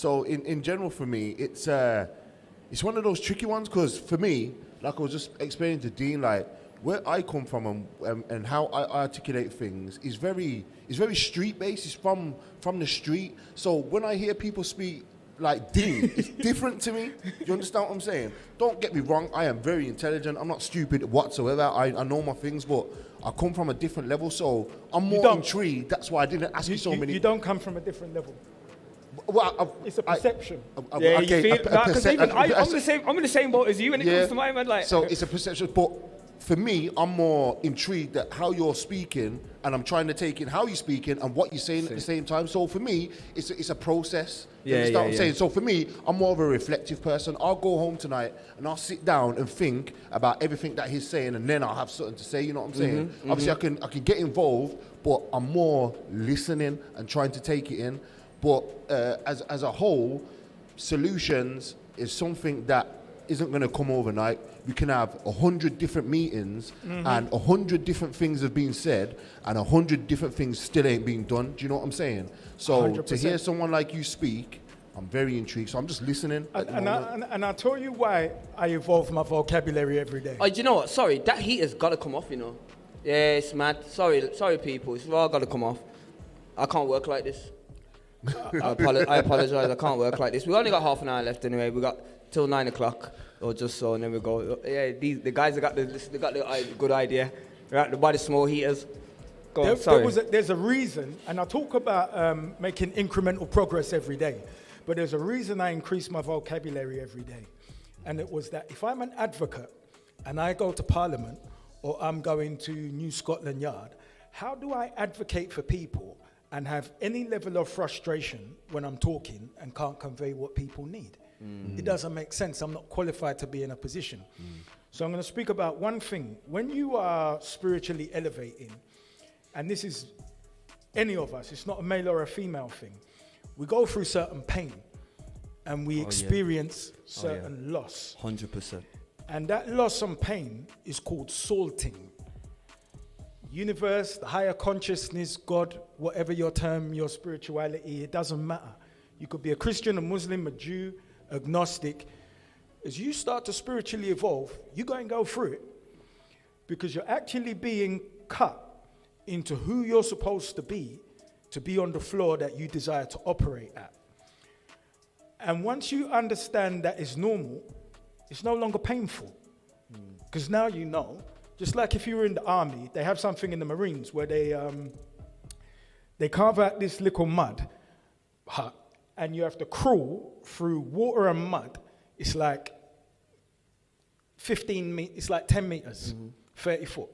So in general, for me, it's one of those tricky ones because for me, like I was just explaining to Dean, like where I come from and how I articulate things is very street based. It's from the street. So when I hear people speak like Dean, it's different to me. You understand what I'm saying? Don't get me wrong. I am very intelligent. I'm not stupid whatsoever. I know my things, but I come from a different level. So I'm more intrigued. That's why I didn't ask you so many. You don't come from a different level. Well, it's a perception. Yeah, you feel I'm in the same boat as you when it comes to my man. Like, so it's a perception, but for me, I'm more intrigued at how you're speaking, and I'm trying to take in how you're speaking and what you're saying at the same time. So for me, it's a process. You understand what I'm saying? So for me, I'm more of a reflective person. I'll go home tonight and I'll sit down and think about everything that he's saying, and then I'll have something to say. You know what I'm saying? Obviously, I can get involved, but I'm more listening and trying to take it in. But as a whole, solutions is something that isn't going to come overnight. We can have 100 different meetings and 100 different things have been said and 100 different things still ain't being done. Do you know what I'm saying? So 100%. To hear someone like you speak, I'm very intrigued. So I'm just listening. And I'll tell you why I evolve my vocabulary every day. Oh, do you know what? Sorry, that heat has got to come off, you know. Yeah, it's mad. Sorry, people. It's all got to come off. I can't work like this. I apologize. I can't work like this. We only got half an hour left anyway. We got till 9 o'clock or just so, and then we go. Yeah, the guys have got the good idea. Right, to buy the small heaters. Go on, sorry. There's a reason, and I talk about making incremental progress every day. But there's a reason I increase my vocabulary every day, and it was that if I'm an advocate and I go to Parliament or I'm going to New Scotland Yard, how do I advocate for people and have any level of frustration when I'm talking and can't convey what people need? It doesn't make sense. I'm not qualified to be in a position. So I'm going to speak about one thing. When you are spiritually elevating, and this is any of us, it's not a male or a female thing, we go through certain pain and we experience certain loss. 100%. And that loss and pain is called salting. Universe, the higher consciousness, God, whatever your term, your spirituality, it doesn't matter. You could be a Christian, a Muslim, a Jew, agnostic. As you start to spiritually evolve, you're going to go through it because you're actually being cut into who you're supposed to be on the floor that you desire to operate at. And once you understand that it's normal, it's no longer painful. Because now you know. Just like if you were in the army, they have something in the Marines where they carve out this little mud hut and you have to crawl through water and mud. It's like it's like 10 meters, 30 foot.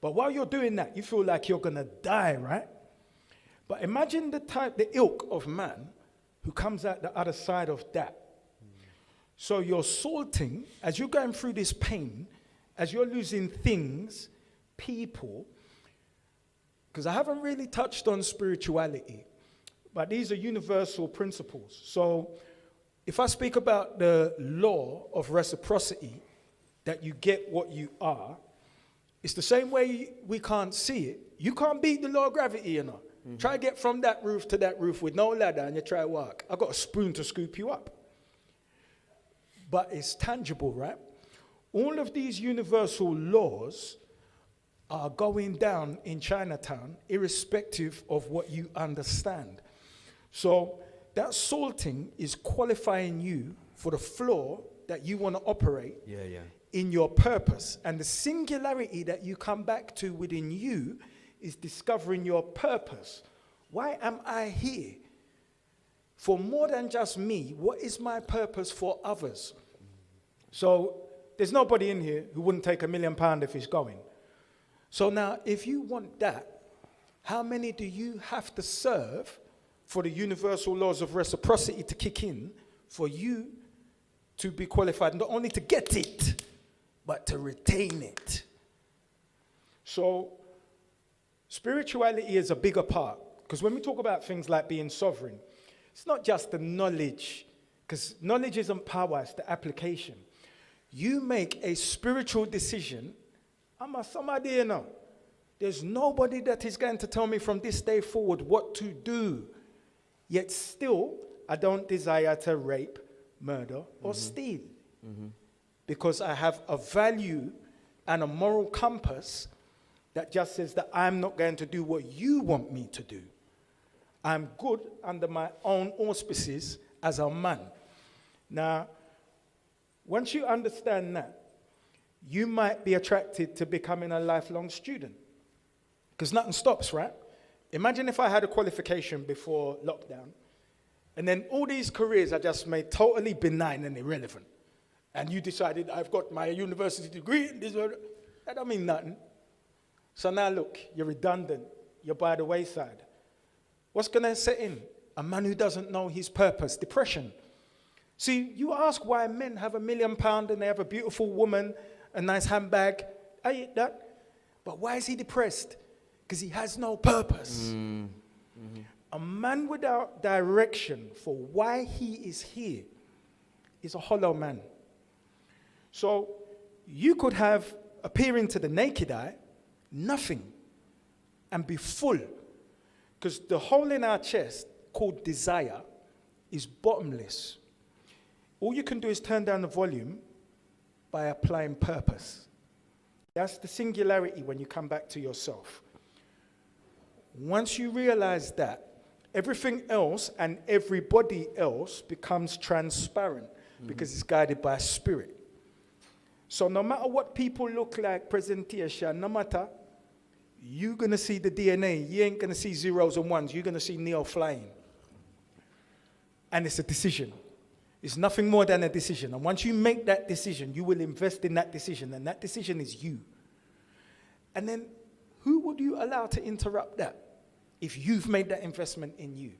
But while you're doing that, you feel like you're going to die, right? But imagine the ilk of man who comes out the other side of that. So you're salting, as you're going through this pain, as you're losing things, people, because I haven't really touched on spirituality, but these are universal principles. So if I speak about the law of reciprocity, that you get what you are, it's the same way we can't see it. You can't beat the law of gravity, you know. Try to get from that roof to that roof with no ladder and you try to walk. I got a spoon to scoop you up. But it's tangible, right? All of these universal laws are going down in Chinatown, irrespective of what you understand. So that salting is qualifying you for the floor that you want to operate in your purpose. And the singularity that you come back to within you is discovering your purpose. Why am I here? For more than just me, what is my purpose for others? So there's nobody in here who wouldn't take £1 million if he's going. So now, if you want that, how many do you have to serve for the universal laws of reciprocity to kick in for you to be qualified, not only to get it, but to retain it? So spirituality is a bigger part, because when we talk about things like being sovereign, it's not just the knowledge, because knowledge isn't power, it's the application. You make a spiritual decision. I'm somebody, you know. There's nobody that is going to tell me from this day forward what to do. Yet still, I don't desire to rape, murder, or steal. Because I have a value and a moral compass that just says that I'm not going to do what you want me to do. I'm good under my own auspices as a man. Now, once you understand that, you might be attracted to becoming a lifelong student. Because nothing stops, right? Imagine if I had a qualification before lockdown, and then all these careers I just made totally benign and irrelevant. And you decided, I've got my university degree, that don't mean nothing. So now look, you're redundant, you're by the wayside. What's going to set in? A man who doesn't know his purpose, depression. See, you ask why men have £1 million and they have a beautiful woman, a nice handbag. I get that. But why is he depressed? Because he has no purpose. A man without direction for why he is here is a hollow man. So you could have, appearing to the naked eye, nothing and be full. Because the hole in our chest, called desire, is bottomless. All you can do is turn down the volume by applying purpose. That's the singularity when you come back to yourself. Once you realize that, everything else and everybody else becomes transparent because it's guided by spirit. So no matter what people look like, presentation, no matter, you're going to see the DNA. You ain't going to see zeros and ones. You're going to see Neo flying. And it's a decision. It's nothing more than a decision. And once you make that decision, you will invest in that decision. And that decision is you. And then who would you allow to interrupt that if you've made that investment in you?